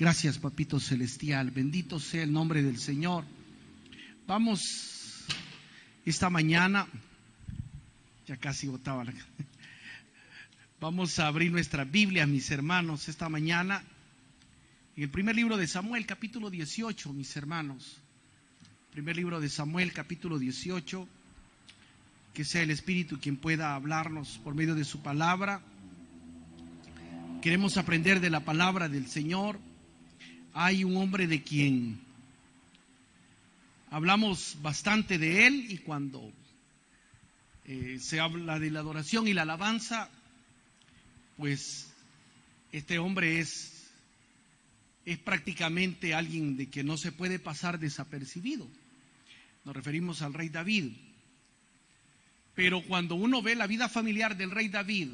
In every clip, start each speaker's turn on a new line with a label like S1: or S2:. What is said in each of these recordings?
S1: Gracias, Papito Celestial. Bendito sea el nombre del Señor. Vamos esta mañana, ya casi botaba la... Vamos a abrir nuestra Biblia, mis hermanos, esta mañana en el primer libro de Samuel, capítulo 18, mis hermanos. Primer libro de Samuel, capítulo 18. Que sea el Espíritu quien pueda hablarnos por medio de su palabra. Queremos aprender de la palabra del Señor. Hay un hombre de quien hablamos bastante de él, y cuando se habla de la adoración y la alabanza, pues este hombre es prácticamente alguien de que no se puede pasar desapercibido. Nos referimos al rey David. Pero cuando uno ve la vida familiar del rey David,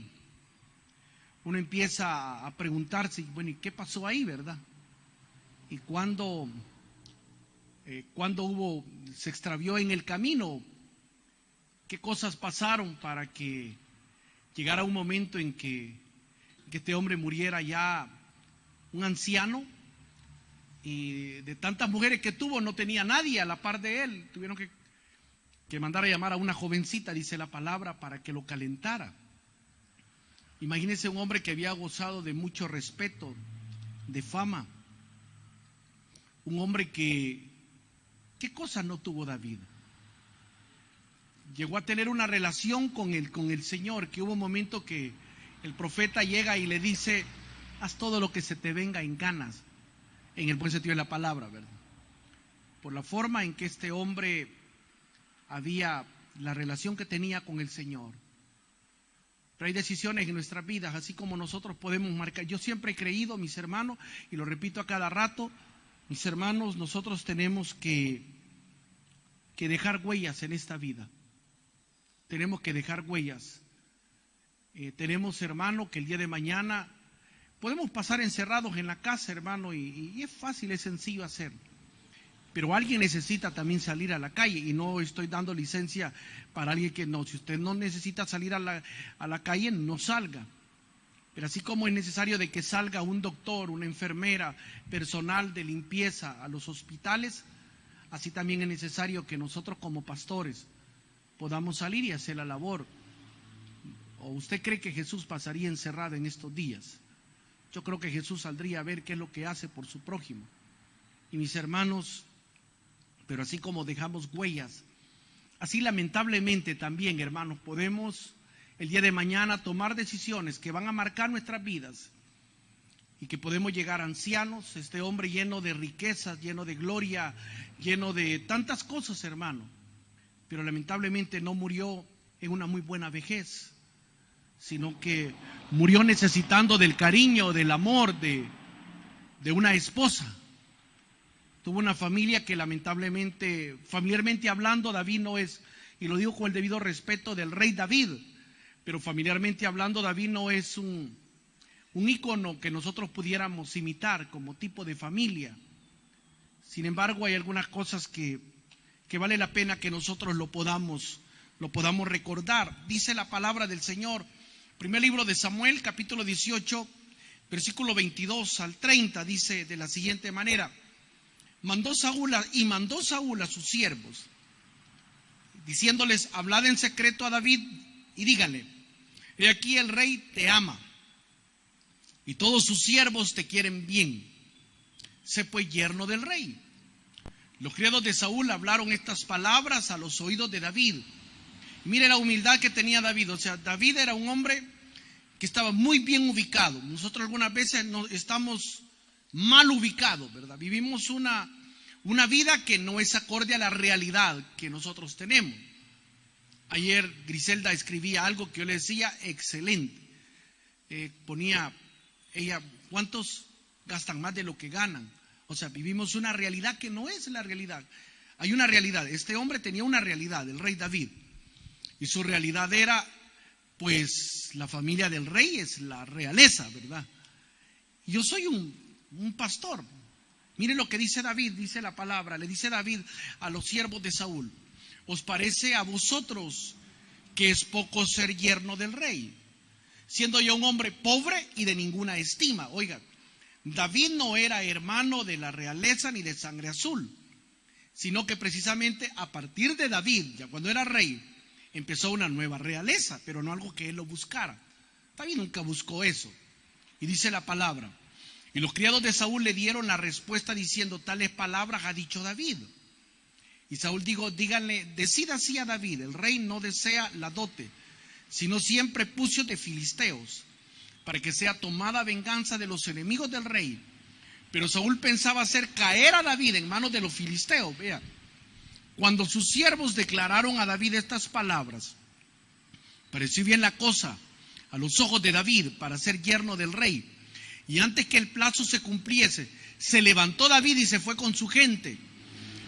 S1: uno empieza a preguntarse, bueno, ¿y qué pasó ahí, verdad? ¿Y cuándo se extravió en el camino? ¿Qué cosas pasaron para que llegara un momento en que este hombre muriera ya un anciano? Y de tantas mujeres que tuvo, no tenía nadie a la par de él. Tuvieron que mandar a llamar a una jovencita, dice la palabra, para que lo calentara. Imagínense un hombre que había gozado de mucho respeto, de fama. Un hombre que, ¿qué cosa no tuvo David? Llegó a tener una relación con el Señor, que hubo un momento que el profeta llega y le dice: haz todo lo que se te venga en ganas, en el buen sentido de la palabra, ¿verdad? Por la forma en que este hombre había, la relación que tenía con el Señor. Pero hay decisiones en nuestras vidas, así como nosotros podemos marcar. Yo siempre he creído, mis hermanos, y lo repito a cada rato, mis hermanos, nosotros tenemos que dejar huellas en esta vida. Tenemos que dejar huellas. Tenemos, hermano, que el día de mañana podemos pasar encerrados en la casa, hermano, y es fácil, es sencillo hacer. Pero alguien necesita también salir a la calle, y no estoy dando licencia para alguien que no. Si usted no necesita salir a la calle, no salga. Pero así como es necesario de que salga un doctor, una enfermera, personal de limpieza a los hospitales, así también es necesario que nosotros como pastores podamos salir y hacer la labor. ¿O usted cree que Jesús pasaría encerrado en estos días? Yo creo que Jesús saldría a ver qué es lo que hace por su prójimo. Y mis hermanos, pero así como dejamos huellas, así lamentablemente también, hermanos, podemos el día de mañana tomar decisiones que van a marcar nuestras vidas, y que podemos llegar ancianos. Este hombre lleno de riquezas, lleno de gloria, lleno de tantas cosas, hermano, pero lamentablemente no murió en una muy buena vejez, sino que murió necesitando del cariño, del amor de una esposa. Tuvo una familia que lamentablemente, familiarmente hablando, David no es, y lo digo con el debido respeto del rey David, pero familiarmente hablando, David no es un ícono que nosotros pudiéramos imitar como tipo de familia. Sin embargo, hay algunas cosas que vale la pena que nosotros lo podamos recordar. Dice la palabra del Señor, primer libro de Samuel, capítulo 18, versículo 22 al 30, dice de la siguiente manera: mandó Saúl a sus siervos, diciéndoles: hablad en secreto a David y díganle: he aquí el rey te ama, y todos sus siervos te quieren bien. Sé pues yerno del rey. Los criados de Saúl hablaron estas palabras a los oídos de David. Mire la humildad que tenía David. O sea, David era un hombre que estaba muy bien ubicado. Nosotros algunas veces estamos mal ubicados, ¿verdad? Vivimos una vida que no es acorde a la realidad que nosotros tenemos. Ayer Griselda escribía algo que yo le decía excelente. Ponía ella: ¿cuántos gastan más de lo que ganan? O sea, vivimos una realidad que no es la realidad. Hay una realidad. Este hombre tenía una realidad, el rey David. Y su realidad era, pues, la familia del rey es la realeza, ¿verdad? Yo soy un pastor. Miren lo que dice David, dice la palabra. Le dice David a los siervos de Saúl: ¿os parece a vosotros que es poco ser yerno del rey, siendo yo un hombre pobre y de ninguna estima? Oiga, David no era hermano de la realeza ni de sangre azul, sino que precisamente a partir de David, ya cuando era rey, empezó una nueva realeza, pero no algo que él lo buscara. David nunca buscó eso. Y dice la palabra: y los criados de Saúl le dieron la respuesta diciendo: tales palabras ha dicho David. Y Saúl dijo: díganle, decid así a David, el rey no desea la dote, sino siempre pucios de filisteos, para que sea tomada venganza de los enemigos del rey. Pero Saúl pensaba hacer caer a David en manos de los filisteos. Vea, cuando sus siervos declararon a David estas palabras, pareció bien la cosa a los ojos de David para ser yerno del rey. Y antes que el plazo se cumpliese, se levantó David y se fue con su gente,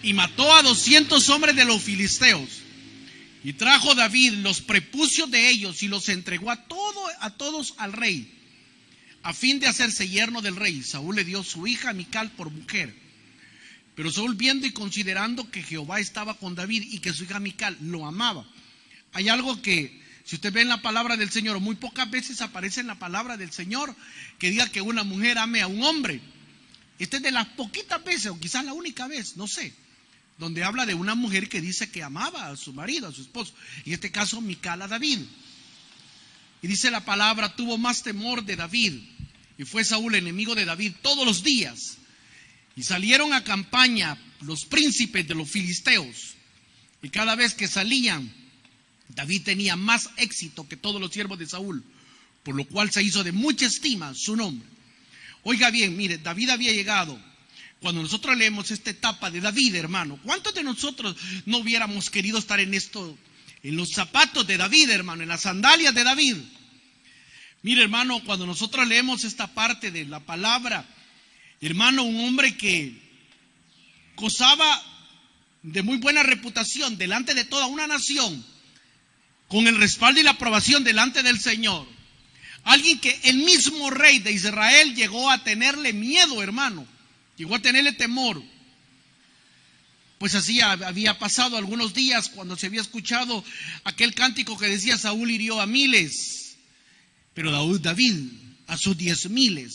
S1: y mató a 200 hombres de los filisteos. Y trajo David los prepucios de ellos y los entregó a todos al rey, a fin de hacerse yerno del rey. Saúl le dio su hija Mical por mujer. Pero Saúl, viendo y considerando que Jehová estaba con David y que su hija Mical lo amaba. Hay algo que, si usted ve en la palabra del Señor, muy pocas veces aparece en la palabra del Señor que diga que una mujer ame a un hombre. Esta es de las poquitas veces, o quizás la única vez, no sé, donde habla de una mujer que dice que amaba a su marido, a su esposo. En este caso, Mical a David. Y dice la palabra: tuvo más temor de David, y fue Saúl enemigo de David todos los días. Y salieron a campaña los príncipes de los filisteos, y cada vez que salían, David tenía más éxito que todos los siervos de Saúl, por lo cual se hizo de mucha estima su nombre. Oiga bien, mire, David había llegado. Cuando nosotros leemos esta etapa de David, hermano, ¿cuántos de nosotros no hubiéramos querido estar en esto, en los zapatos de David, hermano, en las sandalias de David? Mire, hermano, cuando nosotros leemos esta parte de la palabra, hermano, un hombre que gozaba de muy buena reputación delante de toda una nación, con el respaldo y la aprobación delante del Señor. Alguien que el mismo rey de Israel llegó a tenerle miedo, hermano. Llegó a tenerle temor. Pues así había pasado algunos días cuando se había escuchado aquel cántico que decía: Saúl hirió a miles, pero David a sus 10,000.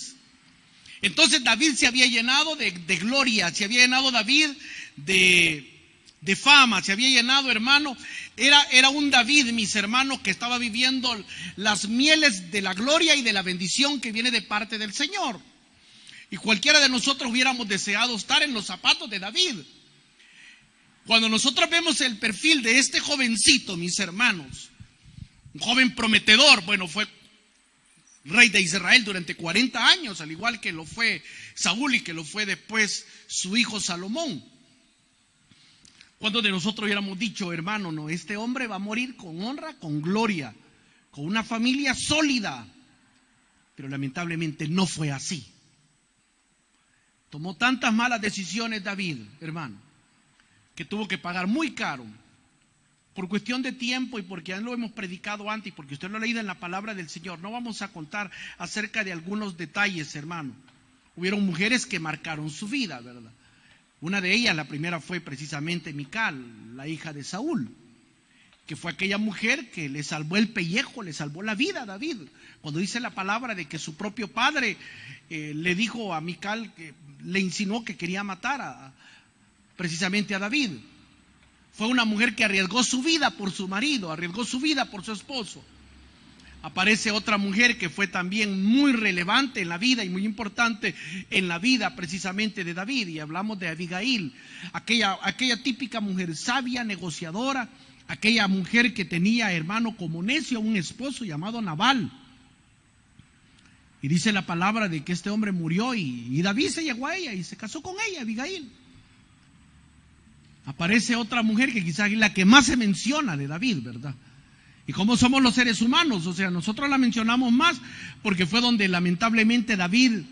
S1: Entonces David se había llenado de gloria, se había llenado David de fama, se había llenado, hermano. Era un David, mis hermanos, que estaba viviendo las mieles de la gloria y de la bendición que viene de parte del Señor. Y cualquiera de nosotros hubiéramos deseado estar en los zapatos de David. Cuando nosotros vemos el perfil de este jovencito, mis hermanos, un joven prometedor, bueno, fue rey de Israel durante 40 años, al igual que lo fue Saúl y que lo fue después su hijo Salomón. ¿Cuántos de nosotros hubiéramos dicho, hermano, no, este hombre va a morir con honra, con gloria, con una familia sólida? Pero lamentablemente no fue así. Tomó tantas malas decisiones David, hermano, que tuvo que pagar muy caro. Por cuestión de tiempo y porque ya lo hemos predicado antes y porque usted lo ha leído en la palabra del Señor, no vamos a contar acerca de algunos detalles, hermano. Hubieron mujeres que marcaron su vida, ¿verdad? Una de ellas, la primera, fue precisamente Mical, la hija de Saúl, que fue aquella mujer que le salvó el pellejo, le salvó la vida a David. Cuando dice la palabra de que su propio padre le dijo a Mical, que le insinuó que quería matar precisamente a David. Fue una mujer que arriesgó su vida por su marido, arriesgó su vida por su esposo. Aparece otra mujer que fue también muy relevante en la vida y muy importante en la vida precisamente de David, y hablamos de Abigail, aquella típica mujer sabia, negociadora, aquella mujer que tenía, hermano, como necio un esposo llamado Nabal. Y dice la palabra de que este hombre murió y David se llegó a ella y se casó con ella, Abigail. Aparece otra mujer que quizás es la que más se menciona de David, ¿verdad? Y cómo somos los seres humanos, o sea, nosotros la mencionamos más porque fue donde lamentablemente David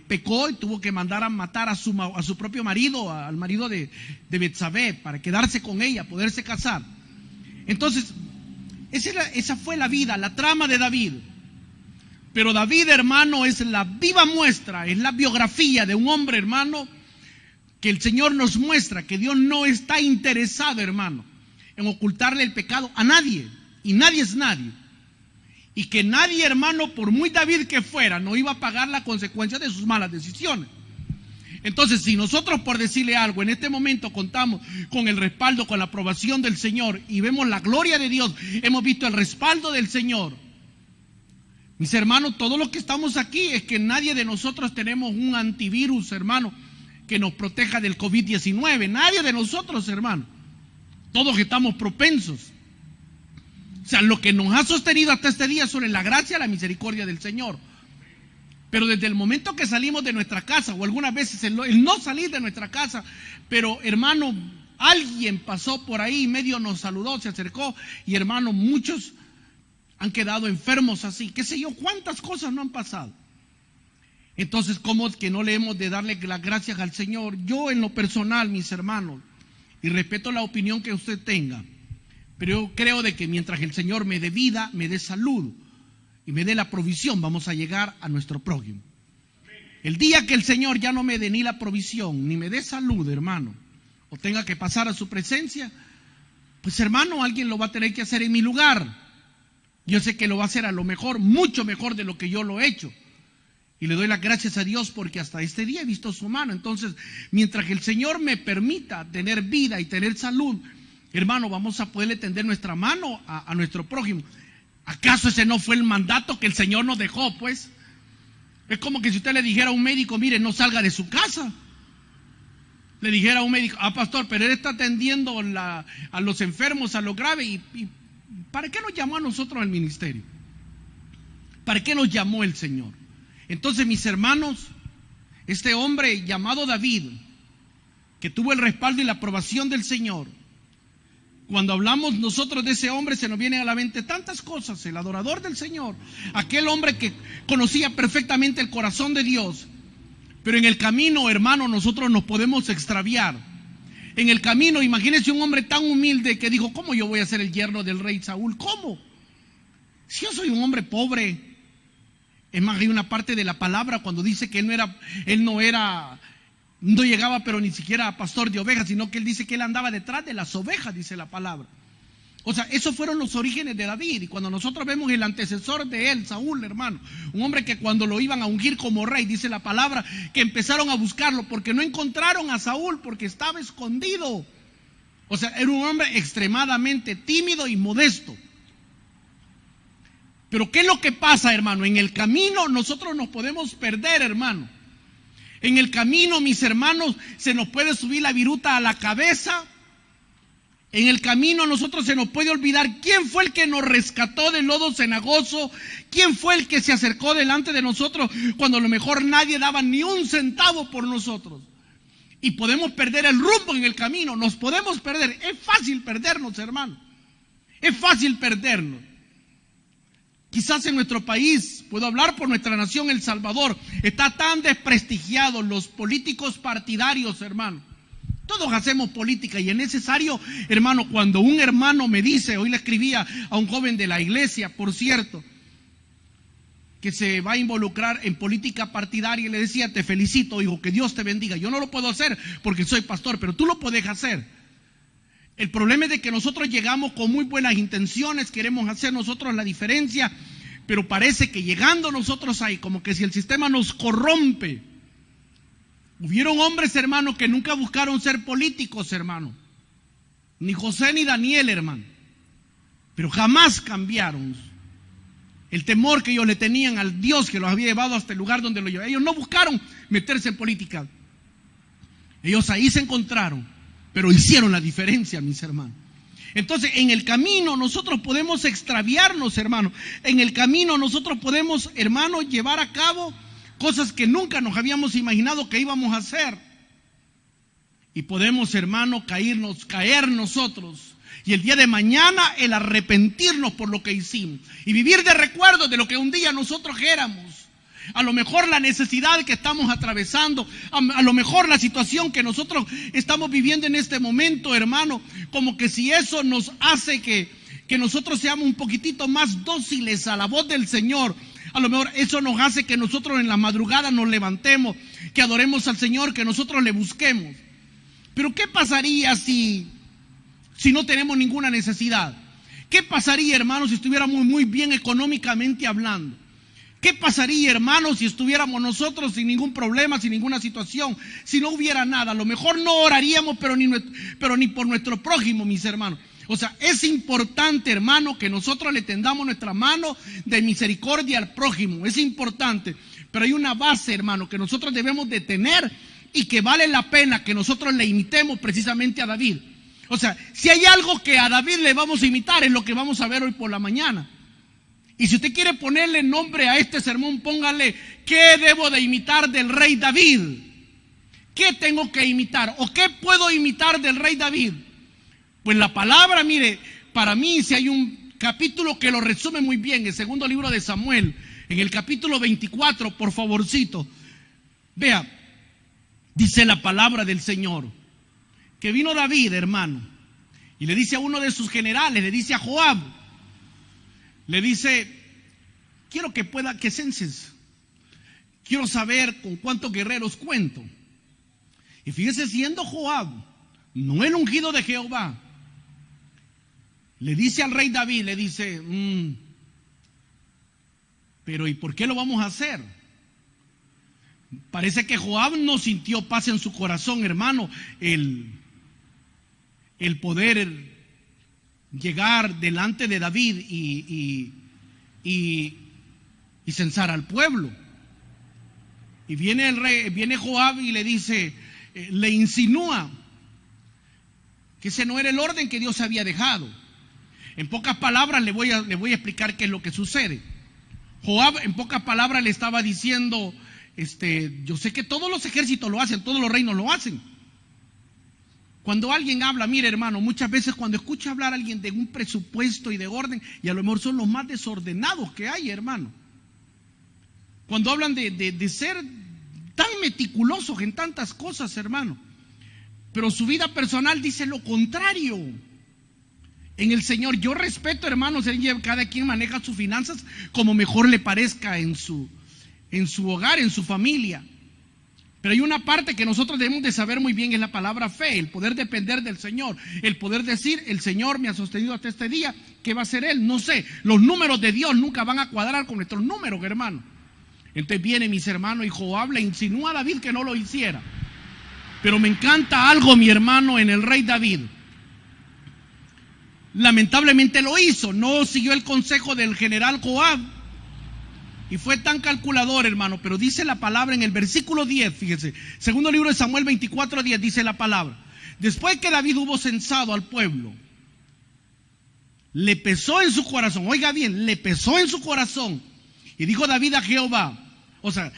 S1: pecó y tuvo que mandar a matar a su propio marido, al marido de Betsabé, para quedarse con ella, poderse casar. Entonces, esa fue la vida, la trama de David. Pero David, hermano, es la viva muestra, es la biografía de un hombre, hermano, que el Señor nos muestra que Dios no está interesado, hermano, en ocultarle el pecado a nadie. Y nadie es nadie. Y que nadie, hermano, por muy David que fuera, no iba a pagar la consecuencia de sus malas decisiones. Entonces, si nosotros, por decirle algo, en este momento contamos con el respaldo, con la aprobación del Señor y vemos la gloria de Dios, hemos visto el respaldo del Señor. Mis hermanos, todos los que estamos aquí es que nadie de nosotros tenemos un antivirus, hermano, que nos proteja del COVID-19. Nadie de nosotros, hermano. Todos estamos propensos. O sea, lo que nos ha sostenido hasta este día son la gracia y la misericordia del Señor. Pero desde el momento que salimos de nuestra casa, o algunas veces el no salir de nuestra casa, pero hermano, alguien pasó por ahí, medio nos saludó, se acercó, y hermano, muchos han quedado enfermos así, qué sé yo, cuántas cosas no han pasado. Entonces, ¿cómo es que no le hemos de darle las gracias al Señor? Yo en lo personal, mis hermanos, y respeto la opinión que usted tenga, pero yo creo de que mientras el Señor me dé vida, me dé salud, y me dé la provisión, vamos a llegar a nuestro prójimo. El día que el Señor ya no me dé ni la provisión, ni me dé salud, hermano, o tenga que pasar a su presencia, pues hermano, alguien lo va a tener que hacer en mi lugar. Yo sé que lo va a hacer a lo mejor, mucho mejor de lo que yo lo he hecho. Y le doy las gracias a Dios porque hasta este día he visto su mano. Entonces, mientras que el Señor me permita tener vida y tener salud, hermano, vamos a poderle tender nuestra mano a nuestro prójimo. ¿Acaso ese no fue el mandato que el Señor nos dejó, pues? Es como que si usted le dijera a un médico, mire, no salga de su casa. Le dijera a un médico, pastor, pero él está atendiendo a los enfermos, a los graves, y ¿para qué nos llamó a nosotros al ministerio? ¿Para qué nos llamó el Señor? Entonces, mis hermanos, este hombre llamado David, que tuvo el respaldo y la aprobación del Señor, cuando hablamos nosotros de ese hombre, se nos vienen a la mente tantas cosas. El adorador del Señor, aquel hombre que conocía perfectamente el corazón de Dios. Pero en el camino, hermano, nosotros nos podemos extraviar. En el camino, imagínense un hombre tan humilde que dijo, ¿cómo yo voy a ser el yerno del rey Saúl? ¿Cómo? Si yo soy un hombre pobre. Es más, hay una parte de la palabra cuando dice que no llegaba pero ni siquiera a pastor de ovejas, sino que él dice que él andaba detrás de las ovejas, dice la palabra. O sea, esos fueron los orígenes de David. Y cuando nosotros vemos el antecesor de él, Saúl, hermano, un hombre que cuando lo iban a ungir como rey, dice la palabra, que empezaron a buscarlo porque no encontraron a Saúl porque estaba escondido. O sea, era un hombre extremadamente tímido y modesto. Pero ¿qué es lo que pasa, hermano? En el camino nosotros nos podemos perder, hermano. En el camino, mis hermanos, se nos puede subir la viruta a la cabeza. En el camino a nosotros se nos puede olvidar quién fue el que nos rescató del lodo cenagoso, quién fue el que se acercó delante de nosotros cuando a lo mejor nadie daba ni un centavo por nosotros. Y podemos perder el rumbo en el camino, nos podemos perder. Es fácil perdernos, hermano. Es fácil perdernos. Quizás en nuestro país, puedo hablar por nuestra nación, El Salvador, está tan desprestigiado los políticos partidarios, hermano. Todos hacemos política y es necesario, hermano, cuando un hermano me dice, hoy le escribía a un joven de la iglesia, por cierto, que se va a involucrar en política partidaria, y le decía, te felicito, hijo, que Dios te bendiga. Yo no lo puedo hacer porque soy pastor, pero tú lo puedes hacer. El problema es de que nosotros llegamos con muy buenas intenciones, queremos hacer nosotros la diferencia, pero parece que llegando nosotros ahí, como que si el sistema nos corrompe. Hubieron hombres, hermano, que nunca buscaron ser políticos, hermano. Ni José ni Daniel, hermano. Pero jamás cambiaron el temor que ellos le tenían al Dios que los había llevado hasta el lugar donde lo llevó. Ellos no buscaron meterse en política. Ellos ahí se encontraron, pero hicieron la diferencia, mis hermanos. Entonces, en el camino nosotros podemos extraviarnos, hermano. En el camino nosotros podemos, hermano, llevar a cabo cosas que nunca nos habíamos imaginado que íbamos a hacer. Y podemos, hermano, caer nosotros. Y el día de mañana el arrepentirnos por lo que hicimos. Y vivir de recuerdo de lo que un día nosotros éramos. A lo mejor la necesidad que estamos atravesando, a lo mejor la situación que nosotros estamos viviendo en este momento, hermano, como que si eso nos hace que nosotros seamos un poquitito más dóciles a la voz del Señor. A lo mejor eso nos hace que nosotros en la madrugada nos levantemos, que adoremos al Señor, que nosotros le busquemos. Pero ¿qué pasaría si no tenemos ninguna necesidad? ¿Qué pasaría, hermanos, si estuviéramos muy bien económicamente hablando? ¿Qué pasaría, hermanos, si estuviéramos nosotros sin ningún problema, sin ninguna situación, si no hubiera nada? A lo mejor no oraríamos, pero ni por nuestro prójimo, mis hermanos. O sea, es importante, hermano, que nosotros le tendamos nuestra mano de misericordia al prójimo. Es importante, pero hay una base, hermano, que nosotros debemos de tener y que vale la pena que nosotros le imitemos precisamente a David. O sea, si hay algo que a David le vamos a imitar, es lo que vamos a ver hoy por la mañana. Y si usted quiere ponerle nombre a este sermón, póngale: ¿qué debo de imitar del rey David? ¿Qué tengo que imitar? ¿O qué puedo imitar del rey David? Pues la palabra, mire, para mí, si hay un capítulo que lo resume muy bien, el segundo libro de Samuel, en el capítulo 24, por favorcito, vea, dice la palabra del Señor, que vino David, hermano, y le dice a uno de sus generales, le dice a Joab, le dice: quiero que censes, quiero saber con cuántos guerreros cuento. Y fíjese, siendo Joab, no el ungido de Jehová, le dice al rey David, le dice: pero ¿y por qué lo vamos a hacer? Parece que Joab no sintió paz en su corazón, hermano, el poder llegar delante de David y censar al pueblo. Y viene Joab y le dice, le insinúa que ese no era el orden que Dios había dejado. En pocas palabras le voy a explicar qué es lo que sucede. Joab, en pocas palabras, le estaba diciendo: yo sé que todos los ejércitos lo hacen, todos los reinos lo hacen. Cuando alguien habla, mire, hermano, muchas veces cuando escucha hablar a alguien de un presupuesto y de orden, y a lo mejor son los más desordenados que hay, hermano. Cuando hablan de ser tan meticulosos en tantas cosas, hermano, pero su vida personal dice lo contrario. En el Señor, yo respeto, hermanos, cada quien maneja sus finanzas como mejor le parezca en su hogar, en su familia. Pero hay una parte que nosotros debemos de saber muy bien, es la palabra fe, el poder depender del Señor, el poder decir: el Señor me ha sostenido hasta este día, ¿qué va a hacer Él? No sé, los números de Dios nunca van a cuadrar con nuestros números, hermano. Entonces viene, mis hermanos, y Joab le insinúa a David que no lo hiciera. Pero me encanta algo, mi hermano, en el rey David. Lamentablemente lo hizo, no siguió el consejo del general Joab y fue tan calculador, hermano. Pero dice la palabra en el versículo 10, fíjese, segundo libro de Samuel 24:10, dice la palabra: después que David hubo censado al pueblo, le pesó en su corazón, oiga bien, le pesó en su corazón, y dijo David a Jehová, o sea,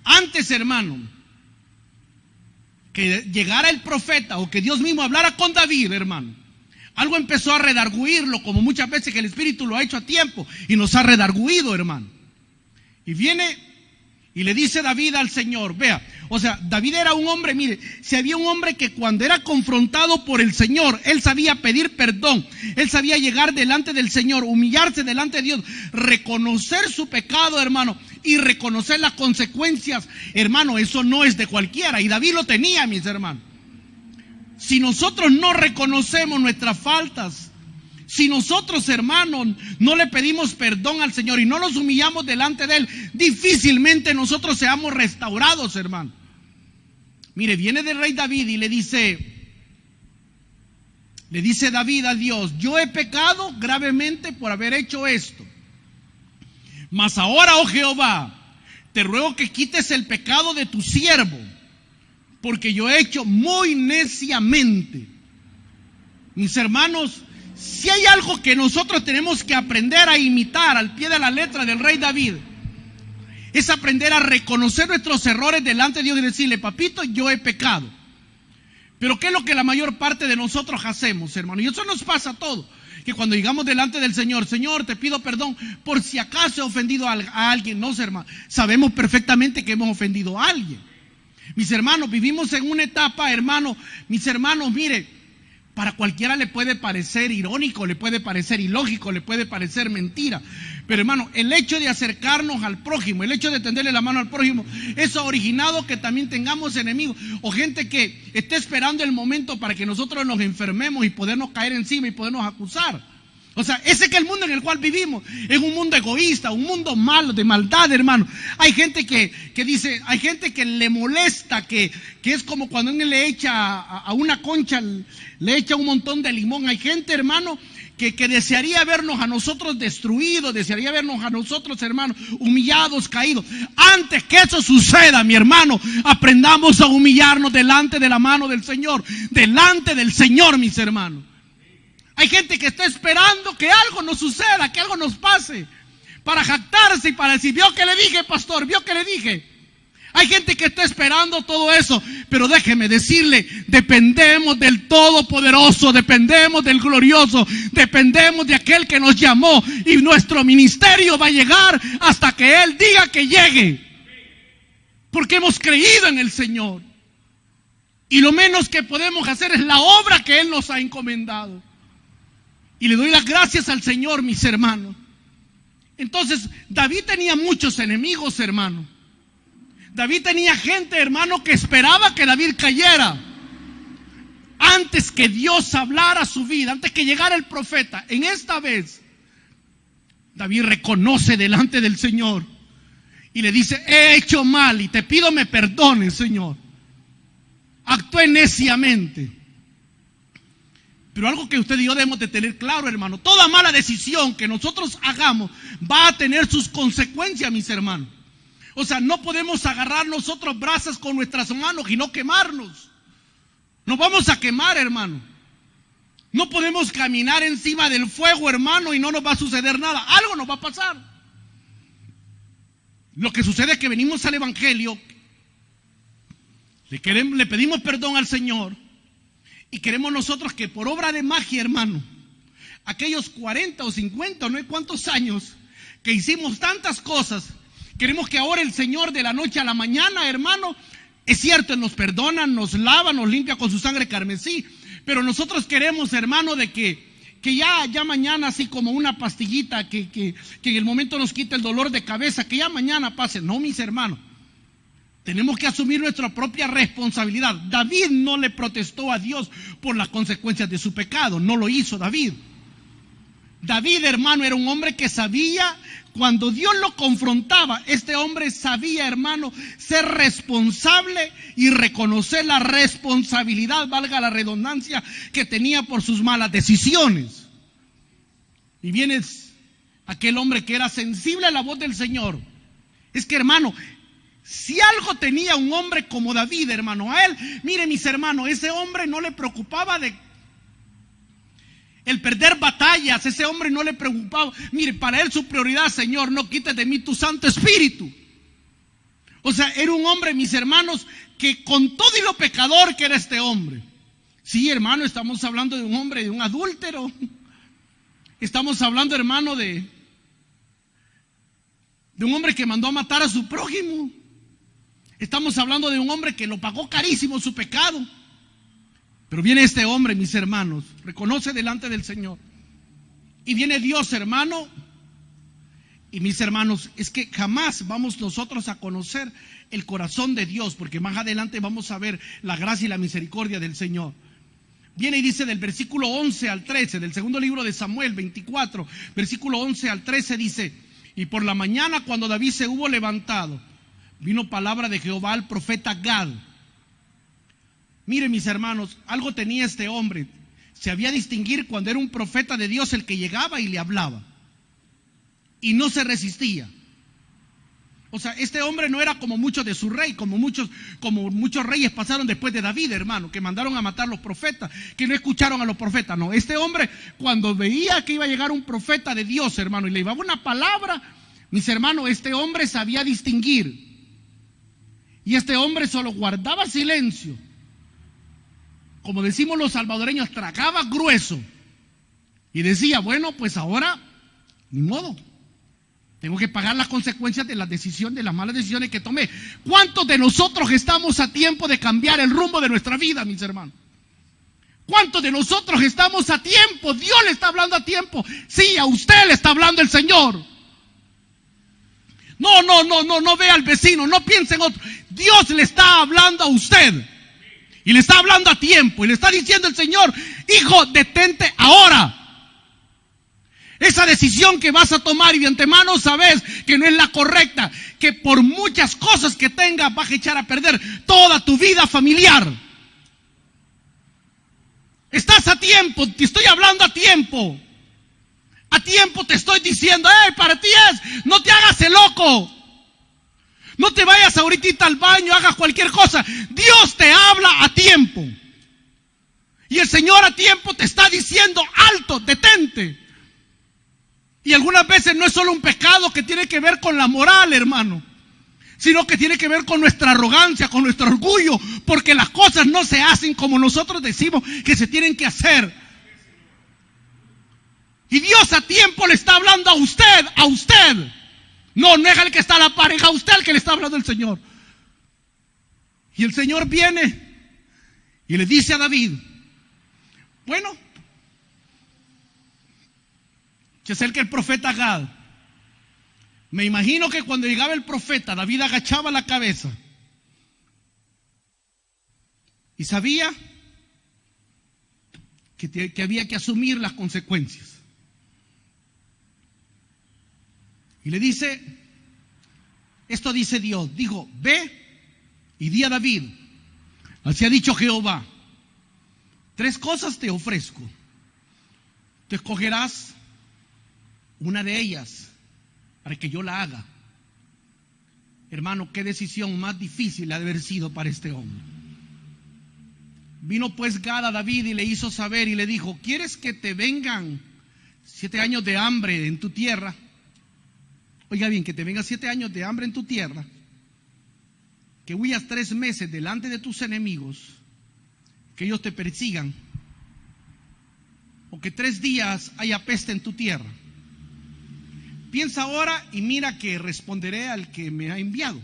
S1: antes, hermano, que llegara el profeta o que Dios mismo hablara con David, hermano, algo empezó a redarguirlo, como muchas veces que el Espíritu lo ha hecho a tiempo y nos ha redarguido, hermano. Y viene y le dice David al Señor, vea, o sea, David era un hombre, mire, si había un hombre que cuando era confrontado por el Señor, él sabía pedir perdón, él sabía llegar delante del Señor, humillarse delante de Dios, reconocer su pecado, hermano, y reconocer las consecuencias, hermano, eso no es de cualquiera, y David lo tenía, mis hermanos. Si nosotros no reconocemos nuestras faltas, si nosotros, hermanos, no le pedimos perdón al Señor y no nos humillamos delante de Él, difícilmente nosotros seamos restaurados, hermano. Mire, viene del rey David y le dice David a Dios: yo he pecado gravemente por haber hecho esto. Mas ahora, oh Jehová, te ruego que quites el pecado de tu siervo, porque yo he hecho muy neciamente. Mis hermanos, si hay algo que nosotros tenemos que aprender a imitar al pie de la letra del rey David, es aprender a reconocer nuestros errores delante de Dios y decirle: papito, yo he pecado. Pero ¿qué es lo que la mayor parte de nosotros hacemos, hermano? Y eso nos pasa a todos, que cuando llegamos delante del Señor: Señor, te pido perdón por si acaso he ofendido a alguien. No, hermano, sabemos perfectamente que hemos ofendido a alguien. Mis hermanos, vivimos en una etapa, hermano, mis hermanos, mire, para cualquiera le puede parecer irónico, le puede parecer ilógico, le puede parecer mentira. Pero hermano, el hecho de acercarnos al prójimo, el hecho de tenderle la mano al prójimo, eso ha originado que también tengamos enemigos o gente que esté esperando el momento para que nosotros nos enfermemos y podernos caer encima y podernos acusar. O sea, ese que es el mundo en el cual vivimos. Es un mundo egoísta, un mundo malo, de maldad, hermano. Hay gente que dice, hay gente que le molesta, que es como cuando uno le echa a una concha, le echa un montón de limón. Hay gente, hermano, que desearía vernos a nosotros destruidos, desearía vernos a nosotros, hermanos, humillados, caídos. Antes que eso suceda, mi hermano, aprendamos a humillarnos delante de la mano del Señor, delante del Señor, mis hermanos. Hay gente que está esperando que algo nos suceda, que algo nos pase, para jactarse y para decir, vio que le dije, pastor, vio que le dije. Hay gente que está esperando todo eso, pero déjeme decirle, dependemos del Todopoderoso, dependemos del Glorioso, dependemos de aquel que nos llamó, y nuestro ministerio va a llegar hasta que Él diga que llegue, porque hemos creído en el Señor, y lo menos que podemos hacer es la obra que Él nos ha encomendado. Y le doy las gracias al Señor, mis hermanos. Entonces, David tenía muchos enemigos, hermano. David tenía gente, hermano, que esperaba que David cayera antes que Dios hablara su vida, antes que llegara el profeta. En esta vez, David reconoce delante del Señor y le dice, he hecho mal y te pido me perdones, Señor. Actué neciamente. Pero algo que usted y yo debemos de tener claro, hermano, toda mala decisión que nosotros hagamos va a tener sus consecuencias, mis hermanos. O sea, no podemos agarrar nosotros brasas con nuestras manos y no quemarnos. Nos vamos a quemar, hermano. No podemos caminar encima del fuego, hermano, y no nos va a suceder nada. Algo nos va a pasar. Lo que sucede es que venimos al Evangelio, le pedimos perdón al Señor, y queremos nosotros que por obra de magia, hermano, aquellos 40 o 50 o no hay cuántos años que hicimos tantas cosas, queremos que ahora el Señor de la noche a la mañana, hermano, es cierto, Él nos perdona, nos lava, nos limpia con su sangre carmesí, pero nosotros queremos, hermano, de que ya mañana, así como una pastillita que en el momento nos quita el dolor de cabeza, que ya mañana pase. No, mis hermanos. Tenemos que asumir nuestra propia responsabilidad. David no le protestó a Dios por las consecuencias de su pecado. No lo hizo David. David, hermano, era un hombre que sabía, cuando Dios lo confrontaba, este hombre sabía, hermano, ser responsable y reconocer la responsabilidad, valga la redundancia, que tenía por sus malas decisiones. Y viene aquel hombre que era sensible a la voz del Señor. Es que, hermano, si algo tenía un hombre como David, hermano, a él, mire, mis hermanos, ese hombre no le preocupaba de el perder batallas, ese hombre no le preocupaba. Mire, para él su prioridad, Señor, no quites de mí tu Santo Espíritu. O sea, era un hombre, mis hermanos, que con todo y lo pecador que era este hombre. Sí, hermano, estamos hablando de un hombre, de un adúltero. Estamos hablando, hermano, de un hombre que mandó a matar a su prójimo. Estamos hablando de un hombre que lo pagó carísimo su pecado. Pero viene este hombre, mis hermanos, reconoce delante del Señor. Y viene Dios, hermano. Y mis hermanos, es que jamás vamos nosotros a conocer el corazón de Dios, porque más adelante vamos a ver la gracia y la misericordia del Señor. Viene y dice del versículo 11 al 13, del segundo libro de Samuel 24, versículo 11 al 13 dice: y por la mañana, cuando David se hubo levantado, vino palabra de Jehová al profeta Gad. Mire, mis hermanos, algo tenía este hombre. Se había distinguir cuando era un profeta de Dios el que llegaba y le hablaba. Y no se resistía. O sea, este hombre no era como muchos de su rey, como muchos reyes pasaron después de David, hermano, que mandaron a matar a los profetas, que no escucharon a los profetas. No, este hombre, cuando veía que iba a llegar un profeta de Dios, hermano, y le llevaba una palabra, mis hermanos, este hombre sabía distinguir. Y este hombre solo guardaba silencio. Como decimos los salvadoreños, tragaba grueso. Y decía, bueno, pues ahora, ni modo. Tengo que pagar las consecuencias de las decisiones, de las malas decisiones que tomé. ¿Cuántos de nosotros estamos a tiempo de cambiar el rumbo de nuestra vida, mis hermanos? ¿Cuántos de nosotros estamos a tiempo? Dios le está hablando a tiempo. Sí, a usted le está hablando el Señor. No vea al vecino, no piense en otro. Dios le está hablando a usted. Y le está hablando a tiempo. Y le está diciendo el Señor, hijo, detente ahora. Esa decisión que vas a tomar y de antemano sabes que no es la correcta, que por muchas cosas que tengas vas a echar a perder toda tu vida familiar. Estás a tiempo, te estoy hablando a tiempo. A tiempo te estoy diciendo, para ti es, no te hagas el loco. No te vayas ahorita al baño, hagas cualquier cosa. Dios te habla a tiempo. Y el Señor a tiempo te está diciendo, alto, detente. Y algunas veces no es solo un pecado que tiene que ver con la moral, hermano, sino que tiene que ver con nuestra arrogancia, con nuestro orgullo, porque las cosas no se hacen como nosotros decimos que se tienen que hacer. Y Dios a tiempo le está hablando a usted, a usted. No es el que está a la pareja, a usted el que le está hablando el Señor. Y el Señor viene y le dice a David, bueno, se acerca el profeta Gad. Me imagino que cuando llegaba el profeta, David agachaba la cabeza y sabía que había que asumir las consecuencias. Y le dice, esto dice Dios, dijo, ve y di a David, así ha dicho Jehová, 3 cosas te ofrezco, te escogerás una de ellas para que yo la haga. Hermano, qué decisión más difícil ha de haber sido para este hombre. Vino pues Gad a David y le hizo saber y le dijo, ¿quieres que te vengan 7 años de hambre en tu tierra? Oiga bien, que te vengan 7 años de hambre en tu tierra, que huyas 3 meses delante de tus enemigos, que ellos te persigan, o que 3 días haya peste en tu tierra. Piensa ahora y mira que responderé al que me ha enviado.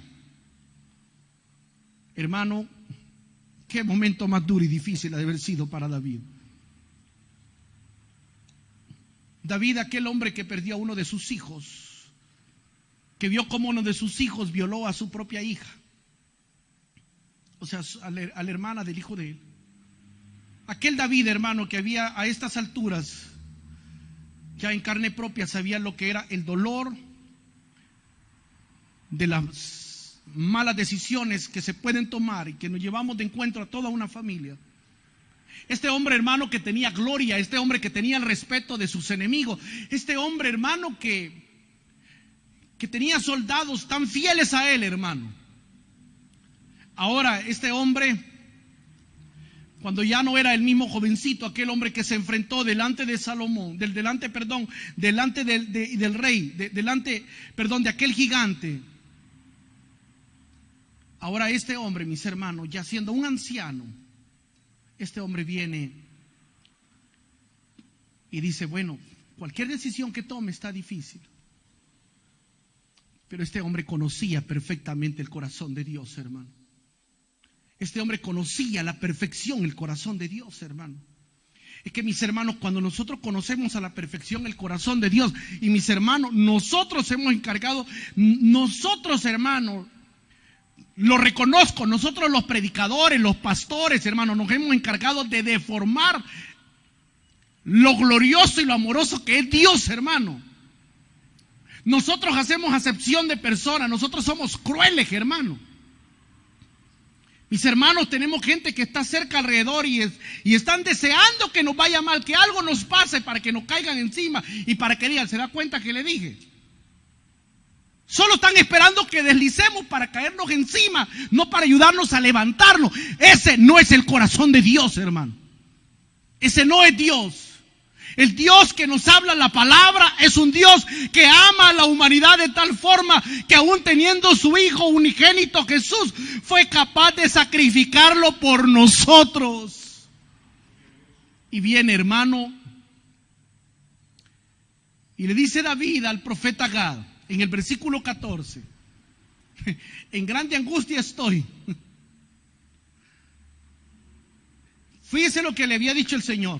S1: Hermano, qué momento más duro y difícil ha de haber sido para David. David, aquel hombre que perdió a uno de sus hijos, que vio cómo uno de sus hijos violó a su propia hija, o sea, a la hermana del hijo de él. Aquel David, hermano, que había a estas alturas, ya en carne propia, sabía lo que era el dolor de las malas decisiones que se pueden tomar y que nos llevamos de encuentro a toda una familia. Este hombre, hermano, que tenía gloria, este hombre que tenía el respeto de sus enemigos, este hombre, hermano, que tenía soldados tan fieles a él, hermano. Ahora, este hombre, cuando ya no era el mismo jovencito, aquel hombre que se enfrentó delante de Salomón, delante del rey, de aquel gigante. Ahora este hombre, mis hermanos, ya siendo un anciano, este hombre viene y dice, bueno, cualquier decisión que tome está difícil. Pero este hombre conocía perfectamente el corazón de Dios, hermano. Este hombre conocía a la perfección el corazón de Dios, hermano. Es que, mis hermanos, cuando nosotros conocemos a la perfección el corazón de Dios, y mis hermanos, nosotros hemos encargado, nosotros, hermanos, lo reconozco, nosotros los predicadores, los pastores, hermanos, nos hemos encargado de deformar lo glorioso y lo amoroso que es Dios, hermano. Nosotros hacemos acepción de personas, nosotros somos crueles, hermano. Mis hermanos, tenemos gente que está cerca alrededor y están deseando que nos vaya mal, que algo nos pase para que nos caigan encima y para que digan, ¿se da cuenta que le dije? Solo están esperando que deslicemos para caernos encima, no para ayudarnos a levantarnos. Ese no es el corazón de Dios, hermano. Ese no es Dios. El Dios que nos habla la palabra es un Dios que ama a la humanidad de tal forma que aún teniendo su Hijo unigénito Jesús, fue capaz de sacrificarlo por nosotros. Y viene, hermano, y le dice David al profeta Gad, en el versículo 14, en grande angustia estoy. Fíjese lo que le había dicho el Señor.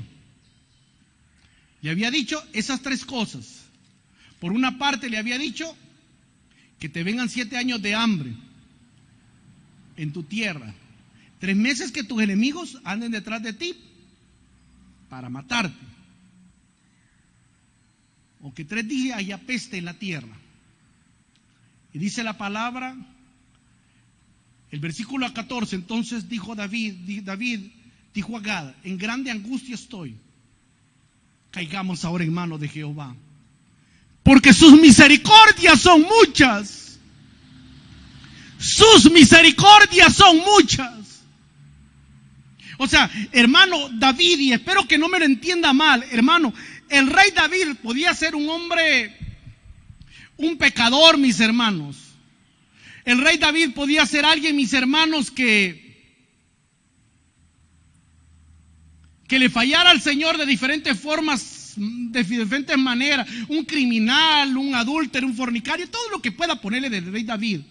S1: Le había dicho esas 3 cosas. Por una parte le había dicho que te vengan 7 años de hambre en tu tierra, 3 meses que tus enemigos anden detrás de ti para matarte. o que 3 días haya peste en la tierra. Y dice la palabra, el versículo 14, entonces dijo David dijo a Gad, en grande angustia estoy, caigamos ahora en manos de Jehová, porque sus misericordias son muchas, sus misericordias son muchas. O sea, hermano David, y espero que no me lo entienda mal, hermano, el rey David podía ser un hombre, un pecador, mis hermanos. El rey David podía ser alguien, mis hermanos, que le fallara al Señor de diferentes formas, de diferentes maneras, un criminal, un adúltero, un fornicario, todo lo que pueda ponerle del rey David.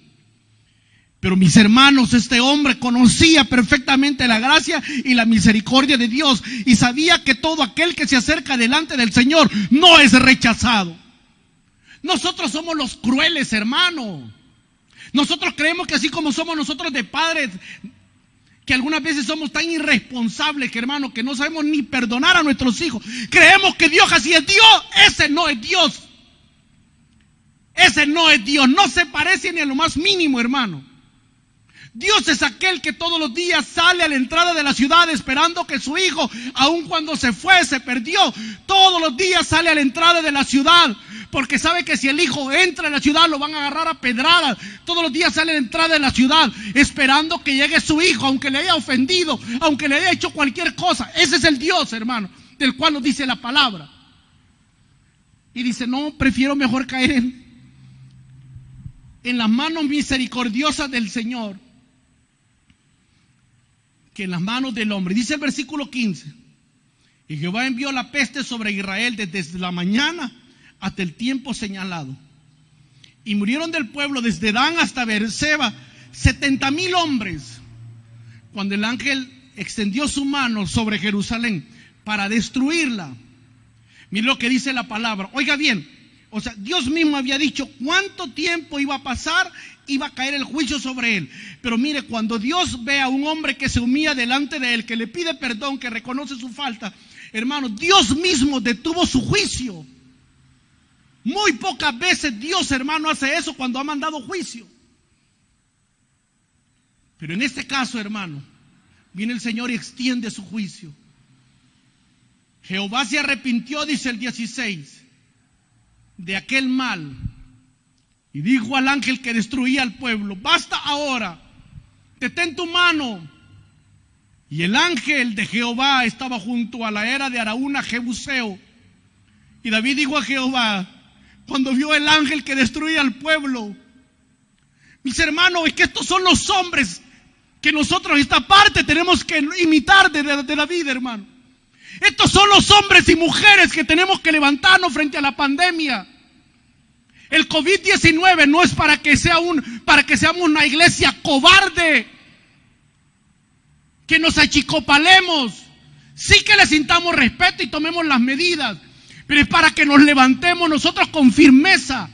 S1: Pero mis hermanos, este hombre conocía perfectamente la gracia y la misericordia de Dios y sabía que todo aquel que se acerca delante del Señor no es rechazado. Nosotros somos los crueles, hermano. Nosotros creemos que así como somos nosotros de padres, que algunas veces somos tan irresponsables, que hermano, que no sabemos ni perdonar a nuestros hijos. Creemos que Dios así es Dios. Ese no es Dios. Ese no es Dios. No se parece ni a lo más mínimo, hermano. Dios es aquel que todos los días sale a la entrada de la ciudad esperando que su hijo, aun cuando se fue, se perdió. Todos los días sale a la entrada de la ciudad porque sabe que si el hijo entra en la ciudad lo van a agarrar a pedradas. Todos los días sale a la entrada de la ciudad esperando que llegue su hijo, aunque le haya ofendido, aunque le haya hecho cualquier cosa. Ese es el Dios, hermano, del cual nos dice la palabra. Y dice, no, prefiero mejor caer en las manos misericordiosas del Señor que en las manos del hombre. Dice el versículo 15, y Jehová envió la peste sobre Israel desde la mañana hasta el tiempo señalado, y murieron del pueblo desde Dan hasta Beerseba 70,000 hombres, cuando el ángel extendió su mano sobre Jerusalén para destruirla. Mire lo que dice la palabra, oiga bien, o sea, Dios mismo había dicho cuánto tiempo iba a pasar, iba a caer el juicio sobre él. Pero mire, cuando Dios ve a un hombre que se humilla delante de él, que le pide perdón, que reconoce su falta, hermano, Dios mismo detuvo su juicio. Muy pocas veces Dios, hermano, hace eso cuando ha mandado juicio. Pero en este caso, hermano, viene el Señor y extiende su juicio. Jehová se arrepintió, dice el 16, de aquel mal, y dijo al ángel que destruía al pueblo, basta ahora, detén tu mano. Y el ángel de Jehová estaba junto a la era de Araúna Jebuseo. Y David dijo a Jehová, cuando vio el ángel que destruía al pueblo, mis hermanos, es que estos son los hombres que nosotros esta parte tenemos que imitar de David, hermano. Estos son los hombres y mujeres que tenemos que levantarnos frente a la pandemia. El COVID-19 no es para que seamos una iglesia cobarde, que nos achicopalemos, sí que le sintamos respeto y tomemos las medidas, pero es para que nos levantemos nosotros con firmeza,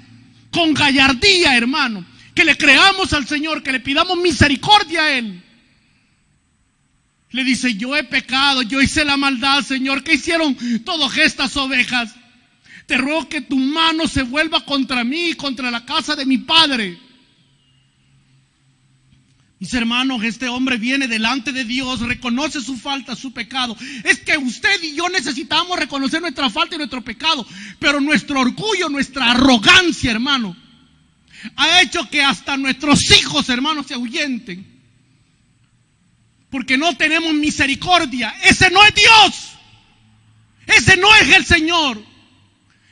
S1: con gallardía, hermano, que le creamos al Señor, que le pidamos misericordia a Él. Le dice, yo he pecado, yo hice la maldad, Señor. ¿Qué hicieron todas estas ovejas? Te ruego que tu mano se vuelva contra mí y contra la casa de mi padre. Mis hermanos, este hombre viene delante de Dios, reconoce su falta, su pecado. Es que usted y yo necesitamos reconocer nuestra falta y nuestro pecado, pero nuestro orgullo, nuestra arrogancia, hermano, ha hecho que hasta nuestros hijos, hermanos, se ahuyenten, porque no tenemos misericordia. Ese no es Dios, ese no es el Señor.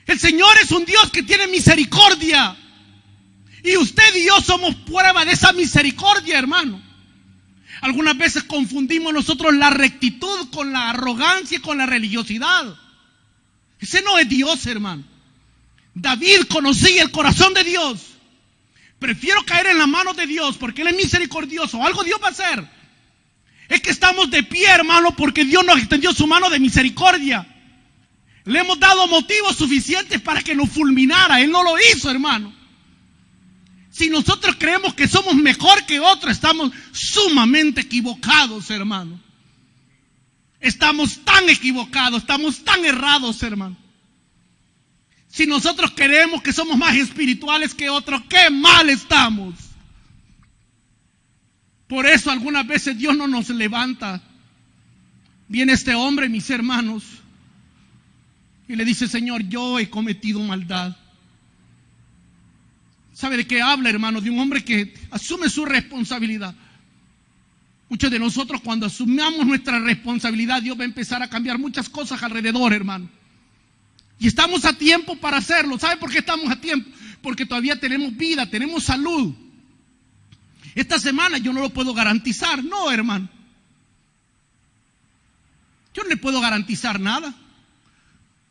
S1: El Señor es un Dios que tiene misericordia. Y usted y yo somos prueba de esa misericordia, hermano. Algunas veces confundimos nosotros la rectitud con la arrogancia y con la religiosidad. Ese no es Dios, hermano. David conocía el corazón de Dios. Prefiero caer en las manos de Dios porque Él es misericordioso. Algo Dios va a hacer. Es que estamos de pie, hermano, porque Dios nos extendió su mano de misericordia. Le hemos dado motivos suficientes para que nos fulminara. Él no lo hizo, hermano. Si nosotros creemos que somos mejor que otros, estamos sumamente equivocados, hermano. Estamos tan equivocados, estamos tan errados, hermano. Si nosotros creemos que somos más espirituales que otros, qué mal estamos. Por eso algunas veces Dios no nos levanta. Viene este hombre, mis hermanos, y le dice: Señor, yo he cometido maldad. ¿Sabe de qué habla, hermano? De un hombre que asume su responsabilidad. Muchos de nosotros, cuando asumamos nuestra responsabilidad, Dios va a empezar a cambiar muchas cosas alrededor, hermano. Y estamos a tiempo para hacerlo. ¿Sabe por qué estamos a tiempo? Porque todavía tenemos vida, tenemos salud. Esta semana yo no lo puedo garantizar, no, hermano. Yo no le puedo garantizar nada.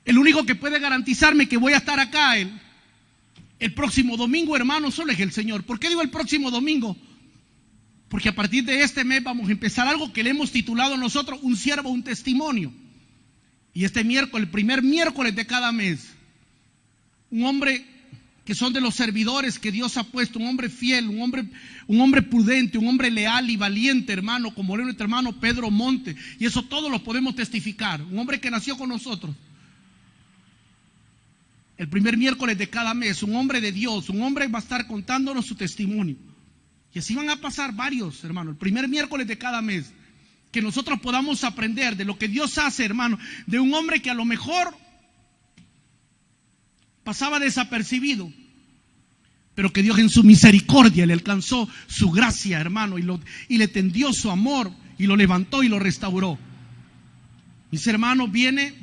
S1: El único que puede garantizarme que voy a estar acá el próximo domingo, hermano, solo es el Señor. ¿Por qué digo el próximo domingo? Porque a partir de este mes vamos a empezar algo que le hemos titulado nosotros Un siervo, un testimonio. Y este miércoles, el primer miércoles de cada mes, un hombre que son de los servidores que Dios ha puesto, un hombre fiel, un hombre prudente, un hombre leal y valiente, hermano, como era nuestro hermano Pedro Monte, y eso todos lo podemos testificar, un hombre que nació con nosotros. El primer miércoles de cada mes, un hombre de Dios, un hombre va a estar contándonos su testimonio. Y así van a pasar varios, hermano, el primer miércoles de cada mes, que nosotros podamos aprender de lo que Dios hace, hermano, de un hombre que a lo mejor pasaba desapercibido, pero que Dios en su misericordia le alcanzó su gracia, hermano, y le tendió su amor, y lo levantó y lo restauró. Mis hermanos, viene,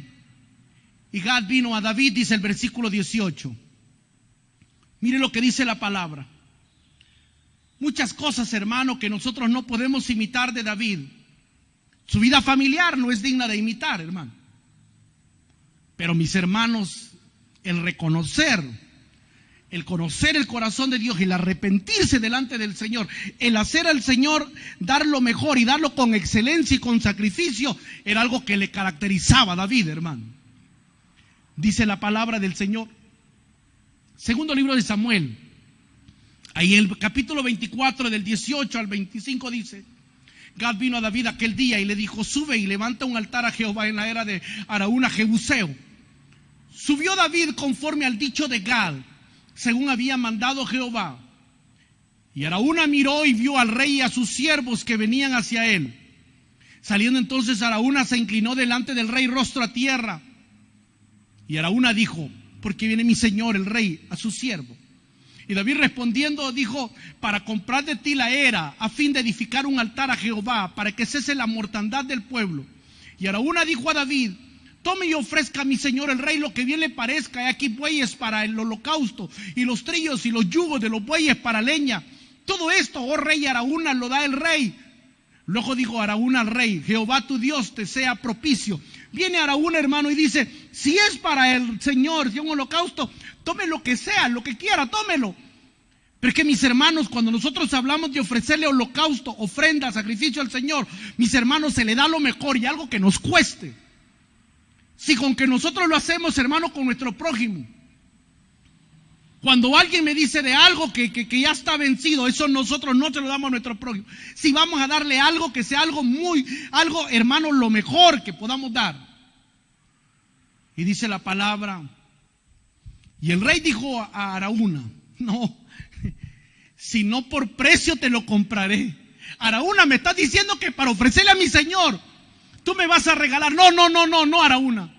S1: y Gad vino a David, dice el versículo 18. Mire lo que dice la palabra. Muchas cosas, hermano, que nosotros no podemos imitar de David. Su vida familiar no es digna de imitar, hermano. Pero mis hermanos, el conocer el corazón de Dios, el arrepentirse delante del Señor, el hacer al Señor dar lo mejor y darlo con excelencia y con sacrificio, era algo que le caracterizaba a David, hermano. Dice la palabra del Señor. Segundo libro de Samuel, ahí en el capítulo 24, del 18 al 25 dice: Gad vino a David aquel día y le dijo: sube y levanta un altar a Jehová en la era de Araúna Jebuseo. Subió David conforme al dicho de Gad, según había mandado Jehová. Y Araúna miró y vio al rey y a sus siervos que venían hacia él. Saliendo entonces Araúna se inclinó delante del rey rostro a tierra. Y Araúna dijo: ¿por qué viene mi señor el rey a su siervo? Y David respondiendo dijo: para comprar de ti la era, a fin de edificar un altar a Jehová, para que cese la mortandad del pueblo. Y Araúna dijo a David: tome y ofrezca a mi señor el rey lo que bien le parezca. Hay aquí bueyes para el holocausto, y los trillos y los yugos de los bueyes para leña. Todo esto, oh rey Araúna, lo da el rey. Luego dijo Araúna al rey: Jehová tu Dios te sea propicio. Viene Araúna, hermano, y dice: si es para el Señor, si es un holocausto, tome lo que sea, lo que quiera, tómelo. Pero es que, mis hermanos, cuando nosotros hablamos de ofrecerle holocausto, ofrenda, sacrificio al Señor, mis hermanos, se le da lo mejor y algo que nos cueste. Si con que nosotros lo hacemos, hermano, con nuestro prójimo. Cuando alguien me dice de algo que ya está vencido, eso nosotros no se lo damos a nuestro prójimo. Si vamos a darle algo que sea algo, hermano, lo mejor que podamos dar. Y dice la palabra: y el rey dijo a Araúna: no, si no por precio te lo compraré. Araúna, me estás diciendo que para ofrecerle a mi señor, tú me vas a regalar. No, Araúna.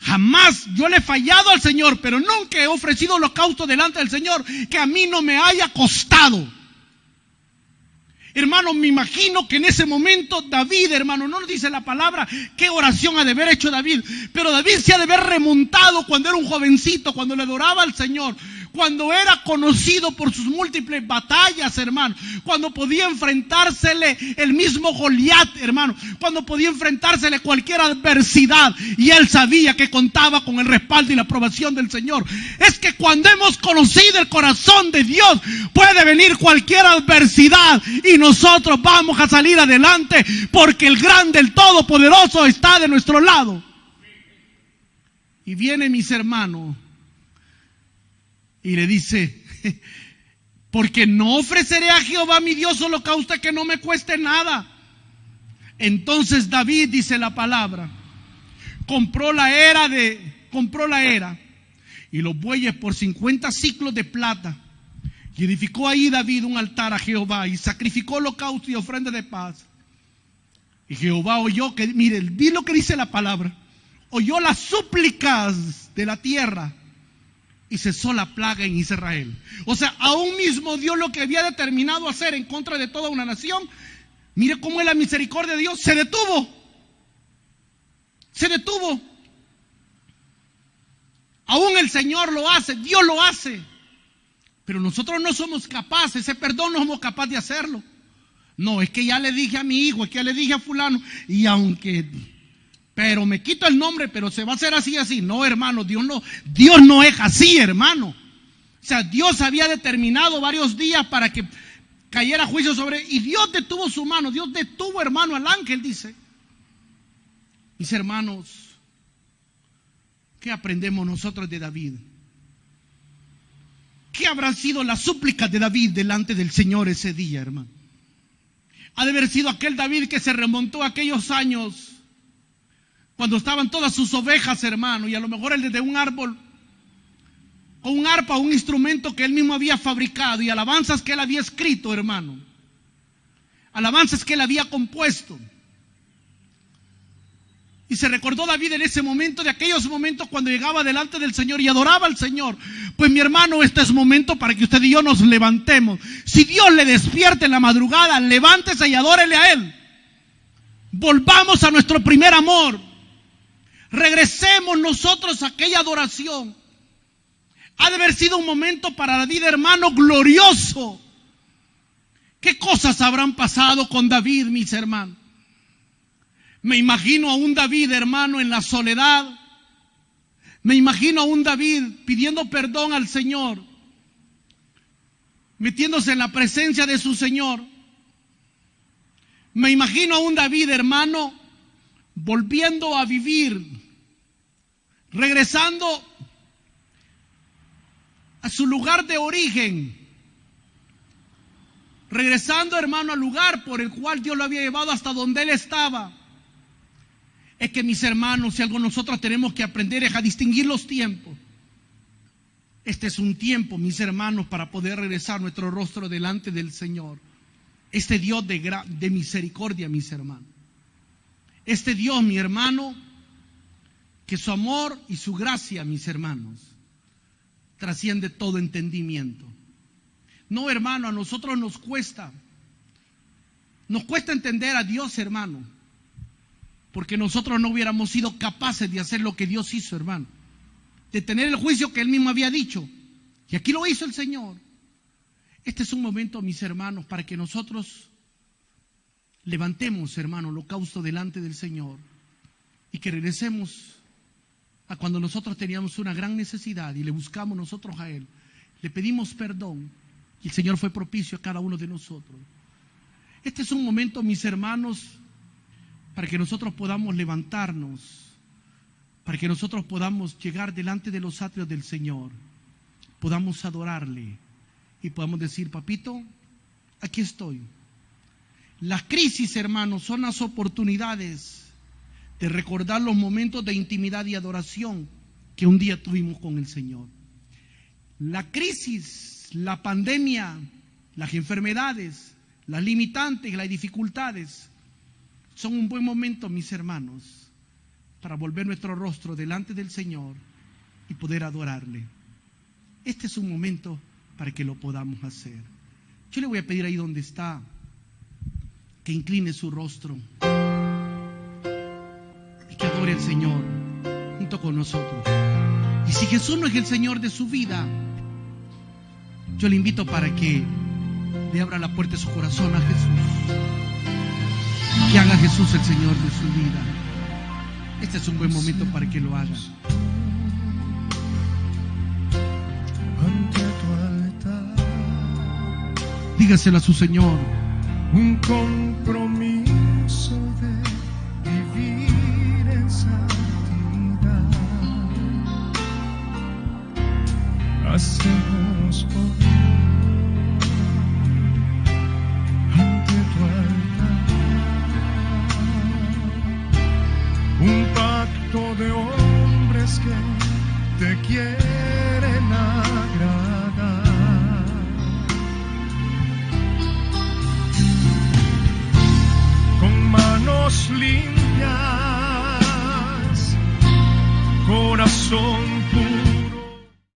S1: Jamás yo le he fallado al Señor, pero nunca he ofrecido holocausto delante del Señor que a mí no me haya costado. Hermano, me imagino que en ese momento David, hermano, no nos dice la palabra qué oración ha de haber hecho David, pero David se ha de haber remontado cuando era un jovencito, cuando le adoraba al Señor, cuando era conocido por sus múltiples batallas, hermano, cuando podía enfrentársele el mismo Goliat, hermano, cuando podía enfrentársele cualquier adversidad, y él sabía que contaba con el respaldo y la aprobación del Señor. Es que cuando hemos conocido el corazón de Dios, puede venir cualquier adversidad y nosotros vamos a salir adelante, porque el grande, el todopoderoso está de nuestro lado. Y viene, mis hermanos, y le dice: porque no ofreceré a Jehová mi Dios holocausto que no me cueste nada. Entonces David, dice la palabra, compró la era, y los bueyes por 50 siclos de plata. Y edificó ahí David un altar a Jehová y sacrificó holocausto y ofrenda de paz. Y Jehová oyó, que, miren, di lo que dice la palabra, oyó las súplicas de la tierra y cesó la plaga en Israel. O sea, aún mismo Dios lo que había determinado hacer en contra de toda una nación, mire cómo es la misericordia de Dios, se detuvo. Se detuvo. Aún el Señor lo hace, Dios lo hace. Pero nosotros no somos capaces, ese perdón no somos capaces de hacerlo. No, es que ya le dije a mi hijo, es que ya le dije a fulano, y aunque, pero me quito el nombre, pero se va a hacer así, así. No, hermano, Dios no es así, hermano. O sea, Dios había determinado varios días para que cayera juicio sobre, y Dios detuvo su mano, Dios detuvo, hermano, al ángel, dice. Mis hermanos, ¿qué aprendemos nosotros de David? ¿Qué habrán sido las súplicas de David delante del Señor ese día, hermano? Ha de haber sido aquel David que se remontó a aquellos años cuando estaban todas sus ovejas, hermano, y a lo mejor él desde un árbol, o un arpa, o un instrumento que él mismo había fabricado, y alabanzas que él había escrito, hermano, alabanzas que él había compuesto. Y se recordó David en ese momento, de aquellos momentos cuando llegaba delante del Señor y adoraba al Señor. Pues mi hermano, este es momento para que usted y yo nos levantemos. Si Dios le despierta en la madrugada, levántese y adórele a Él. Volvamos a nuestro primer amor. Regresemos nosotros a aquella adoración. Ha de haber sido un momento para David, hermano, glorioso. ¿Qué cosas habrán pasado con David, mis hermanos? Me imagino a un David, hermano, en la soledad. Me imagino a un David pidiendo perdón al Señor, metiéndose en la presencia de su Señor. Me imagino a un David, hermano, volviendo a vivir, regresando a su lugar de origen, regresando, hermano, al lugar por el cual Dios lo había llevado hasta donde él estaba. Es que, mis hermanos, si algo nosotros tenemos que aprender es a distinguir los tiempos. Este es un tiempo, mis hermanos, para poder regresar nuestro rostro delante del Señor. Este Dios de misericordia, mis hermanos. Este Dios, mi hermano, que su amor y su gracia, mis hermanos, trasciende todo entendimiento. No, hermano, a nosotros nos cuesta entender a Dios, hermano, porque nosotros no hubiéramos sido capaces de hacer lo que Dios hizo, hermano, de tener el juicio que Él mismo había dicho, y aquí lo hizo el Señor. Este es un momento, mis hermanos, para que nosotros levantemos, hermano, holocausto delante del Señor, y que regresemos a cuando nosotros teníamos una gran necesidad y le buscamos nosotros a Él, le pedimos perdón, y el Señor fue propicio a cada uno de nosotros. Este es un momento, mis hermanos, para que nosotros podamos levantarnos, para que nosotros podamos llegar delante de los atrios del Señor, podamos adorarle y podamos decir: papito, aquí estoy. Las crisis, hermanos, son las oportunidades de recordar los momentos de intimidad y adoración que un día tuvimos con el Señor. La crisis, la pandemia, las enfermedades, las limitantes, las dificultades, son un buen momento, mis hermanos, para volver nuestro rostro delante del Señor y poder adorarle. Este es un momento para que lo podamos hacer. Yo le voy a pedir ahí donde está que incline su rostro y que adore al Señor junto con nosotros. Y si Jesús no es el Señor de su vida, yo le invito para que le abra la puerta de su corazón a Jesús. Que haga Jesús el Señor de su vida. Este es un buen momento para que lo haga. Dígaselo a su Señor.
S2: Un compromiso de vivir en santidad. Hacemos por ante tu altar un pacto de hombres que te quieren manos limpias, corazón puro.